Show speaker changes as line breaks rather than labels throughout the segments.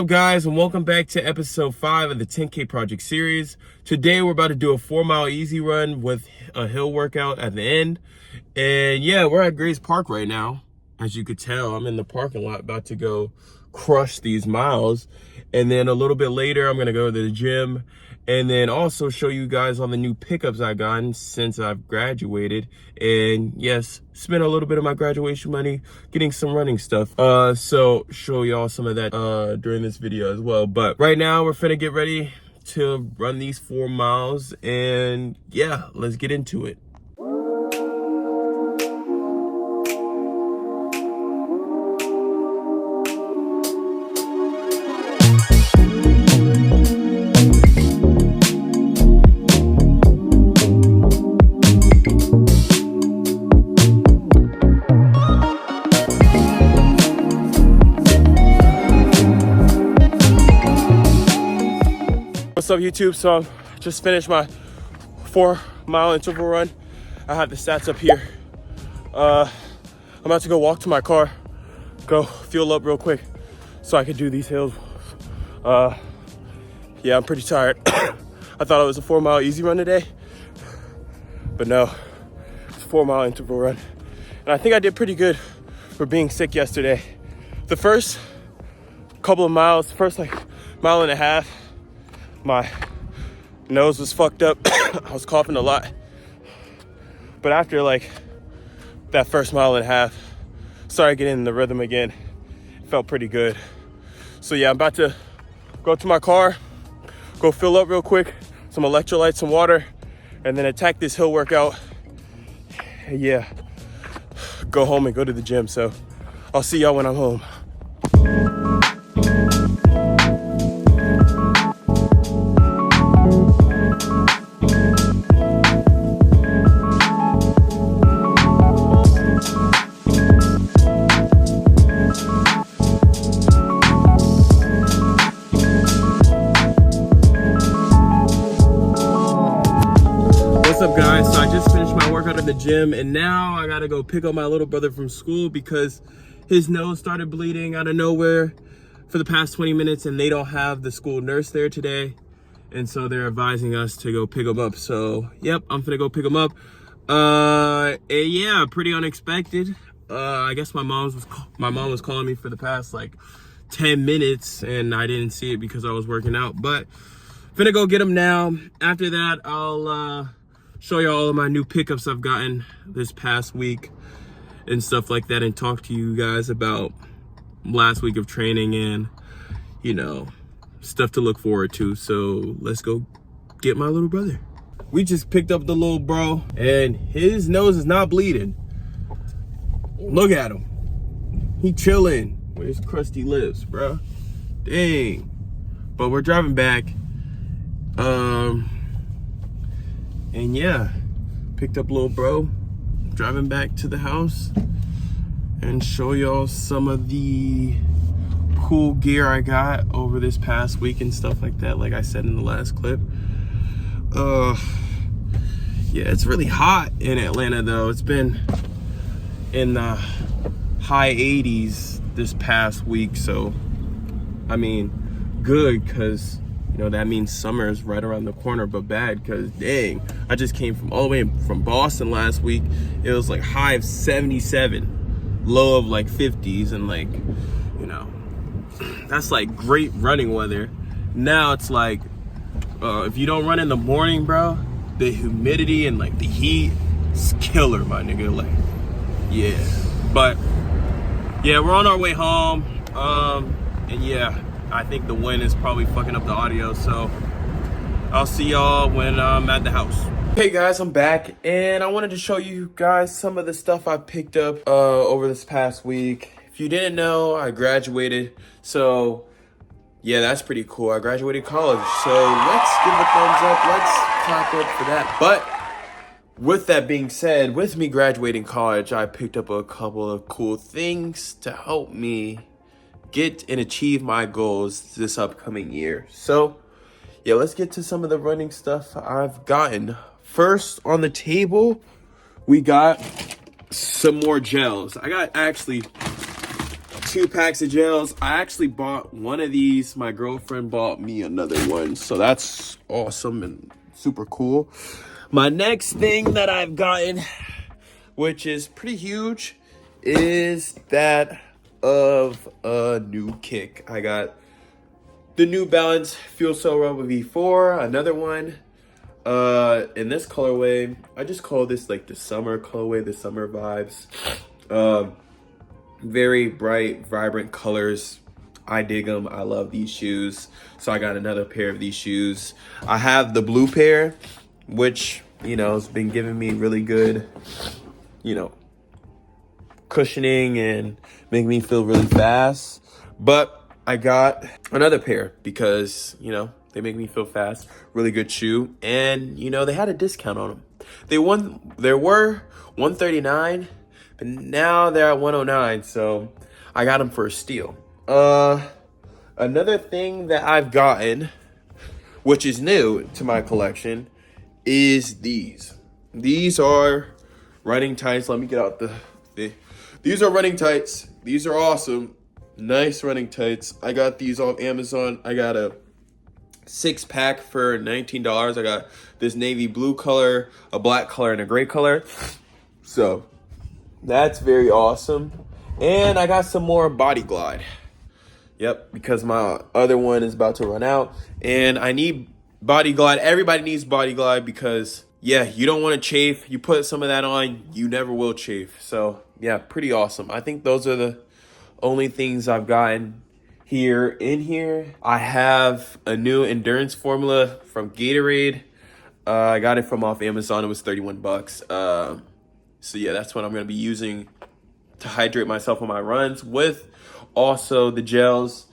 up, guys, and welcome back to episode 5 of the 10K Project series. Today we're about to do a 4-mile easy run with a hill workout at the end. And yeah, we're at Grace Park right now. As you could tell, I'm in the parking lot about to go crush these miles. And then a little bit later, I'm gonna go to the gym and then also show you guys all the new pickups I've gotten since I've graduated. And yes, spent a little bit of my graduation money getting some running stuff. So show y'all some of that during this video as well. But right now we're finna get ready to run these 4 miles, and yeah, let's get into it. What's up, YouTube? So I just finished my 4-mile interval run. I have the stats up here. I'm about to go walk to my car, go fuel up real quick so I can do these hills. Yeah, I'm pretty tired. I thought it was a 4-mile easy run today, but no, it's a 4-mile interval run. And I think I did pretty good for being sick yesterday. The first couple of miles, first like mile and a half, my nose was fucked up. I was coughing a lot. But after like that first mile and a half, started getting in the rhythm again. It felt pretty good. So yeah, I'm about to go to my car, go fill up real quick, some electrolytes, some water, and then attack this hill workout. Yeah, go home and go to the gym. So I'll see y'all when I'm home. What's up, guys? So I just finished my workout at the gym, and now I gotta go pick up my little brother from school because his nose started bleeding out of nowhere for the past 20 minutes, and they don't have the school nurse there today, and so they're advising us to go pick him up. So yep, I'm gonna go pick him up. And yeah, pretty unexpected. I guess my mom was calling me for the past like 10 minutes, and I didn't see it because I was working out, but finna go get him now. After that, I'll show you all of my new pickups I've gotten this past week and stuff like that, and talk to you guys about last week of training and, you know, stuff to look forward to. So let's go get my little brother. We just picked up the little bro, and his nose is not bleeding. Look at him. He chilling with his crusty lips, bro. Dang. But we're driving back. And yeah, picked up little bro, driving back to the house, and show y'all some of the cool gear I got over this past week and stuff like that, like I said in the last clip. Yeah, it's really hot in Atlanta though. It's been in the high 80s this past week, so I mean, good, because you know, that means summer is right around the corner, but bad because dang, I just came from all the way from Boston last week. It was like high of 77, low of like 50s, and like, you know, that's like great running weather. Now it's like, if you don't run in the morning, bro, the humidity and like the heat is killer, my nigga. Like, yeah, but yeah, we're on our way home. And yeah, I think the wind is probably fucking up the audio, so I'll see y'all when I'm at the house. Hey guys, I'm back, and I wanted to show you guys some of the stuff I picked up over this past week. If you didn't know, I graduated, so yeah, that's pretty cool. I graduated college, so let's give a thumbs up. Let's clap up for that. But with that being said, with me graduating college, I picked up a couple of cool things to help me get and achieve my goals this upcoming year. So yeah, let's get to some of the running stuff I've gotten. First on the table, we got some more gels. I got actually 2 packs of gels. I actually bought one of these. My girlfriend bought me another one. So that's awesome and super cool. My next thing that I've gotten, which is pretty huge, is that of a new kick. I got the New Balance Fuel Cell Rubber V4, another one in this colorway. I just call this like the summer colorway, the summer vibes. Very bright, vibrant colors. I dig them. I love these shoes. So I got another pair of these shoes. I have the blue pair, which, you know, has been giving me really good, you know, cushioning and making me feel really fast. But I got another pair because, you know, they make me feel fast. Really good shoe. And, you know, they had a discount on them. There were $139, but now they're at $109. So I got them for a steal. Another thing that I've gotten, which is new to my collection, is these. These are running tights. Let me get out these are running tights. These are awesome. Nice running tights. I got these off Amazon. I got a 6-pack for $19. I got this navy blue color, a black color, and a gray color. So that's very awesome. And I got some more Body Glide. Yep, because my other one is about to run out. And I need Body Glide. Everybody needs Body Glide because, yeah, you don't want to chafe. You put some of that on, you never will chafe. So, yeah, pretty awesome. I think those are the only things I've gotten in here. I have a new endurance formula from Gatorade. I got it from off Amazon. It was 31 bucks. So, yeah, that's what I'm going to be using to hydrate myself on my runs with also the gels.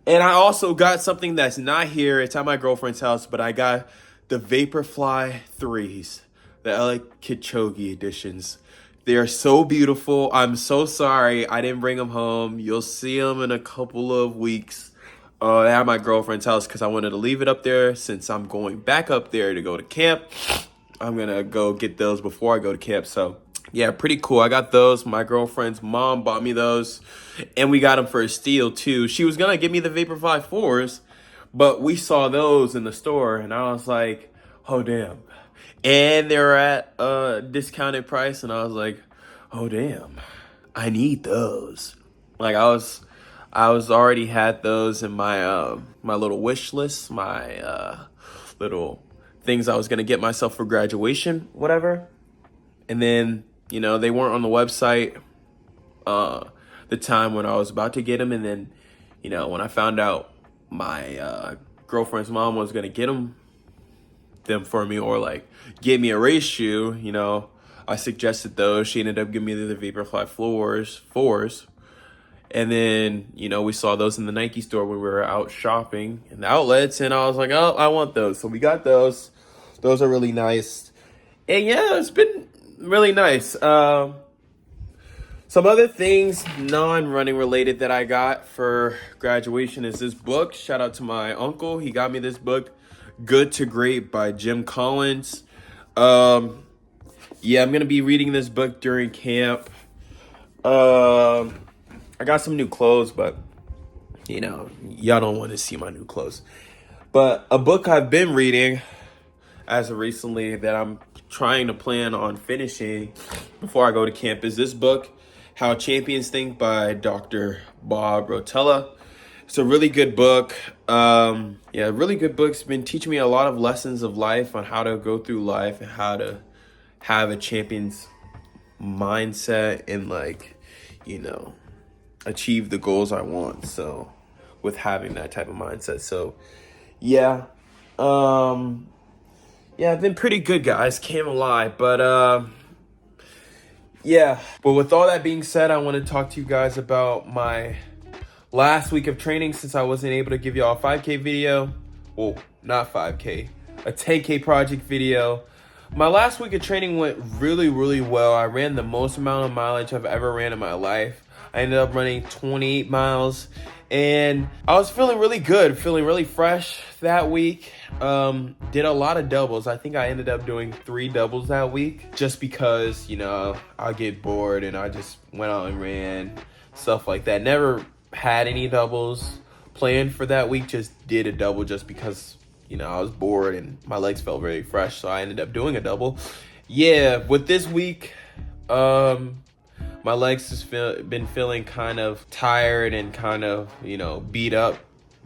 And I also got something that's not here. It's at my girlfriend's house, but I got the Vaporfly 3s, the LA Kipchoge editions. They are so beautiful. I'm so sorry I didn't bring them home. You'll see them in a couple of weeks at my girlfriend's house because I wanted to leave it up there since I'm going back up there to go to camp. I'm going to go get those before I go to camp. So, yeah, pretty cool. I got those. My girlfriend's mom bought me those, and we got them for a steal, too. She was going to give me the Vaporfly 4s, but we saw those in the store, and I was like, oh, damn. And they were at a discounted price, and I was like, oh, damn, I need those. Like, I was already had those in my my little wish list, my little things I was going to get myself for graduation, whatever. And then, you know, they weren't on the website the time when I was about to get them. And then, you know, when I found out my girlfriend's mom was going to get them for me, or like get me a race shoe, you know, I suggested those. She ended up giving me the Vaporfly 4s. And then, you know, we saw those in the Nike store when we were out shopping in the outlets, and I was like, oh, I want those. So we got those. Those are really nice. And yeah, it's been really nice. Some other things non-running related that I got for graduation is this book. Shout out to my uncle. He got me this book, Good to Great by Jim Collins. Yeah, I'm going to be reading this book during camp. I got some new clothes, but, you know, y'all don't want to see my new clothes. But a book I've been reading as of recently that I'm trying to plan on finishing before I go to camp is this book, How Champions Think by Dr. Bob Rotella. It's a really good book. Yeah, really good book. It's been teaching me a lot of lessons of life on how to go through life and how to have a champion's mindset and, like, you know, achieve the goals I want. So with having that type of mindset. So yeah. Yeah, I've been pretty good, guys. Can't lie. But yeah. But with all that being said, I want to talk to you guys about my last week of training since I wasn't able to give y'all a 5K video. Well, not 5K, a 10K project video. My last week of training went really, really well. I ran the most amount of mileage I've ever ran in my life. I ended up running 28 miles, and I was feeling really good, feeling really fresh that week. Did a lot of doubles. I think I ended up doing 3 doubles that week just because, you know, I get bored and I just went out and ran stuff like that. Never had any doubles planned for that week, just did a double just because, you know, I was bored and my legs felt very fresh, so I ended up doing a double. Yeah, with this week, my legs just been feeling kind of tired and kind of, you know, beat up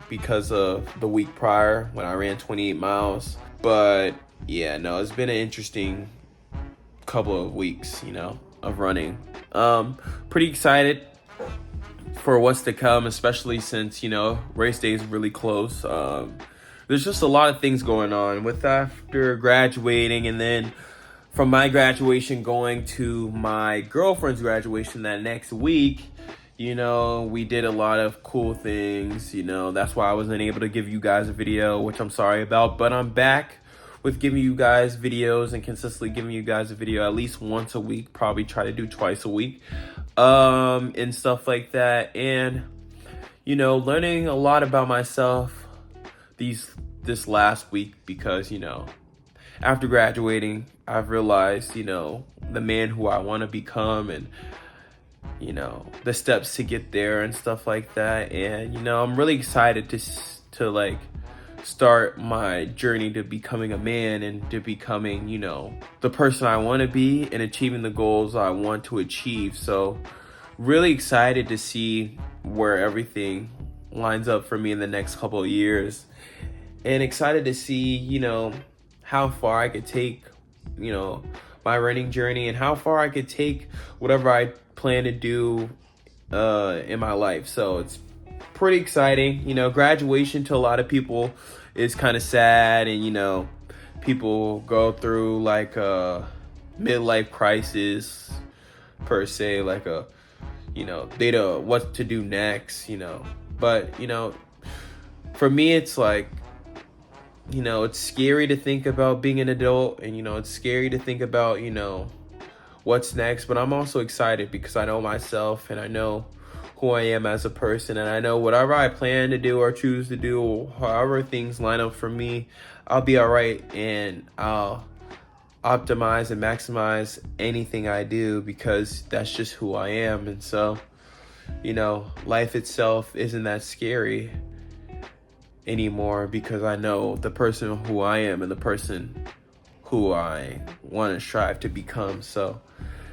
because of the week prior when I ran 28 miles. But yeah, no, it's been an interesting couple of weeks, you know, of running. Pretty excited for what's to come, especially since, you know, race day is really close. There's just a lot of things going on with after graduating, and then from my graduation going to my girlfriend's graduation that next week. You know, we did a lot of cool things. You know, that's why I wasn't able to give you guys a video, which I'm sorry about, but I'm back with giving you guys videos and consistently giving you guys a video at least once a week, probably try to do twice a week, and stuff like that. And, you know, learning a lot about myself this last week, because, you know, after graduating, I've realized, you know, the man who I want to become, and, you know, the steps to get there and stuff like that. And, you know, I'm really excited to like start my journey to becoming a man and to becoming, you know, the person I want to be and achieving the goals I want to achieve. So really excited to see where everything lines up for me in the next couple of years, and excited to see, you know, how far I could take, you know, my running journey, and how far I could take whatever I plan to do in my life. So it's pretty exciting. You know, graduation to a lot of people is kind of sad, and, you know, people go through like a midlife crisis per se, like a, you know, they don't know what to do next, you know. But, you know, for me, it's like, you know, it's scary to think about being an adult, and, you know, it's scary to think about, you know, what's next. But I'm also excited because I know myself, and I know who I am as a person, and I know whatever I plan to do or choose to do, however things line up for me, I'll be all right, and I'll optimize and maximize anything I do, because that's just who I am. And so, you know, life itself isn't that scary anymore, because I know the person who I am and the person who I want to strive to become. So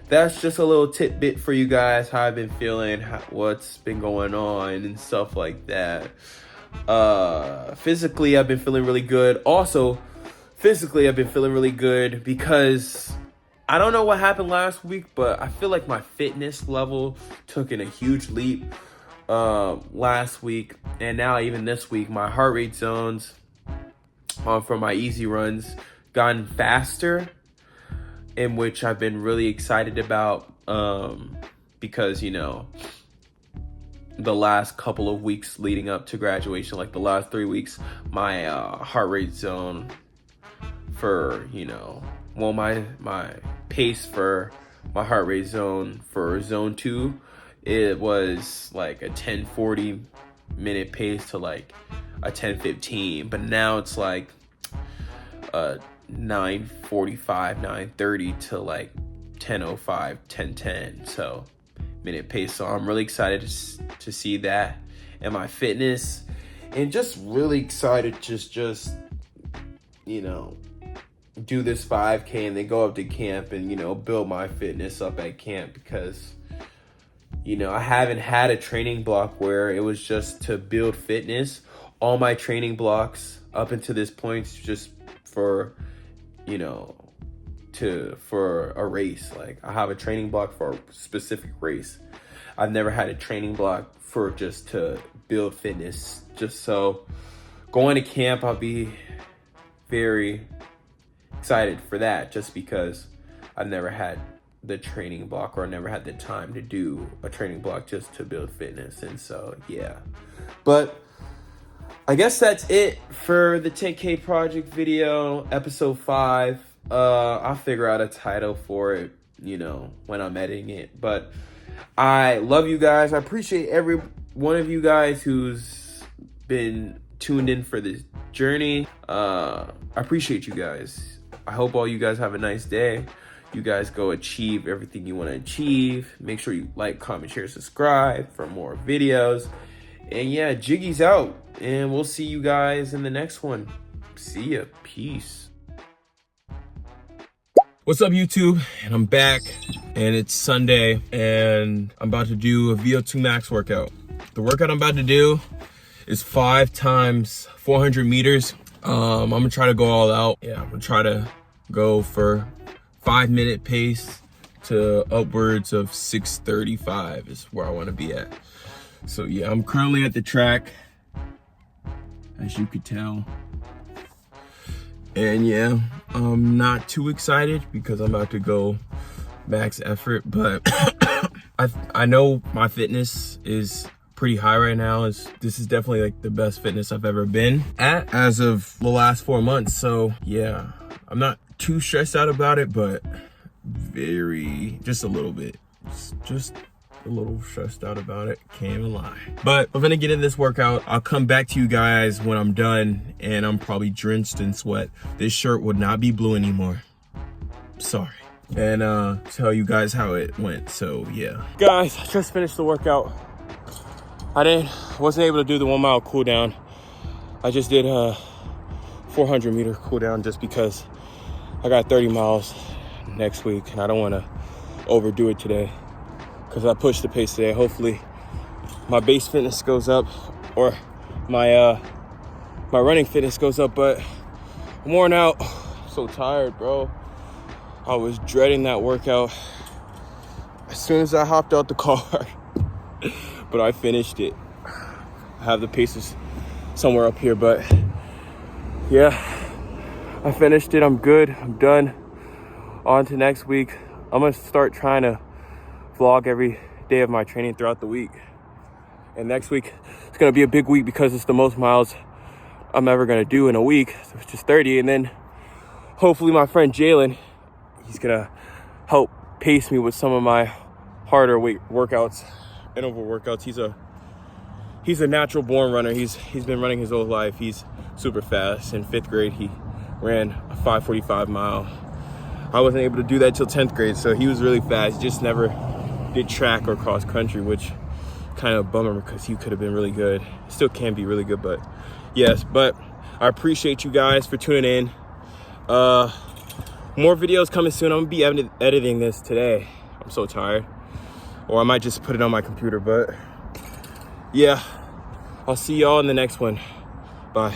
that's just a little tidbit for you guys, how I've been feeling, what's been going on and stuff like that. Physically, I've been feeling really good. Also, physically, I've been feeling really good because I don't know what happened last week, but I feel like my fitness level took in a huge leap last week, and now even this week, my heart rate zones from my easy runs gotten faster, in which I've been really excited about, because, you know, the last couple of weeks leading up to graduation, like the last 3 weeks, my heart rate zone for, you know, well, my pace for my heart rate zone for zone 2, it was like a 10:40 minute pace to like a 10:15, but now it's like 9:45, 9:30 to like 10:05, 10:10, so minute pace. So I'm really excited to see that and my fitness, and just really excited just you know, do this 5K and then go up to camp and, you know, build my fitness up at camp, because, you know, I haven't had a training block where it was just to build fitness. All my training blocks up until this point is just for, you know, for a race. Like, I have a training block for a specific race. I've never had a training block for just to build fitness. Just so going to camp, I'll be very excited for that, just because I've never had the training block, or I never had the time to do a training block just to build fitness. And so, yeah. But I guess that's it for the 10K project video, episode 5. I'll figure out a title for it, you know, when I'm editing it. But I love you guys. I appreciate every one of you guys who's been tuned in for this journey. I appreciate you guys. I hope all you guys have a nice day. you guys go achieve everything you want to achieve. Make sure you like, comment, share, subscribe for more videos. And yeah, Jiggy's out, and we'll see you guys in the next one. See ya. Peace. What's up, YouTube? And I'm back, and it's Sunday, and I'm about to do a VO2 max workout. The workout I'm about to do is 5 times 400 meters. I'm gonna try to go all out. Yeah, I'm gonna try to go for 5-minute pace to upwards of 6:35 is where I want to be at. So yeah, I'm currently at the track, as you could tell. And yeah, I'm not too excited because I'm about to go max effort, but I know my fitness is pretty high right now. This is definitely like the best fitness I've ever been at as of the last 4 months. So yeah, I'm not too stressed out about it, but just a little bit, just a little stressed out about it, can't even lie. But I'm gonna get in this workout. I'll come back to you guys when I'm done, and I'm probably drenched in sweat. This shirt would not be blue anymore, sorry. And tell you guys how it went. So yeah, guys, I just finished the workout. I wasn't able to do the 1 mile cool down. I just did a 400 meter cool down just because I got 30 miles next week, and I don't want to overdo it today because I pushed the pace today. Hopefully my base fitness goes up, or my running fitness goes up, but I'm worn out. I'm so tired, bro. I was dreading that workout as soon as I hopped out the car. But I finished it. I have the paces somewhere up here, but yeah, I finished it. I'm good. I'm done. On to next week. I'm gonna start trying to vlog every day of my training throughout the week. And next week, it's gonna be a big week because it's the most miles I'm ever gonna do in a week, which is 30. And then hopefully my friend Jalen, he's gonna help pace me with some of my harder weight workouts. Interval workouts. He's a natural born runner. He's been running his whole life. He's super fast. In 5th grade, he ran a 5:45 mile. I wasn't able to do that till 10th grade, so he was really fast. He just never did track or cross country, which kind of a bummer because he could have been really good. Still can be really good, but yes. But I appreciate you guys for tuning in. More videos coming soon. I'm gonna be editing this today. I'm so tired. Or I might just put it on my computer, but yeah, I'll see y'all in the next one. Bye.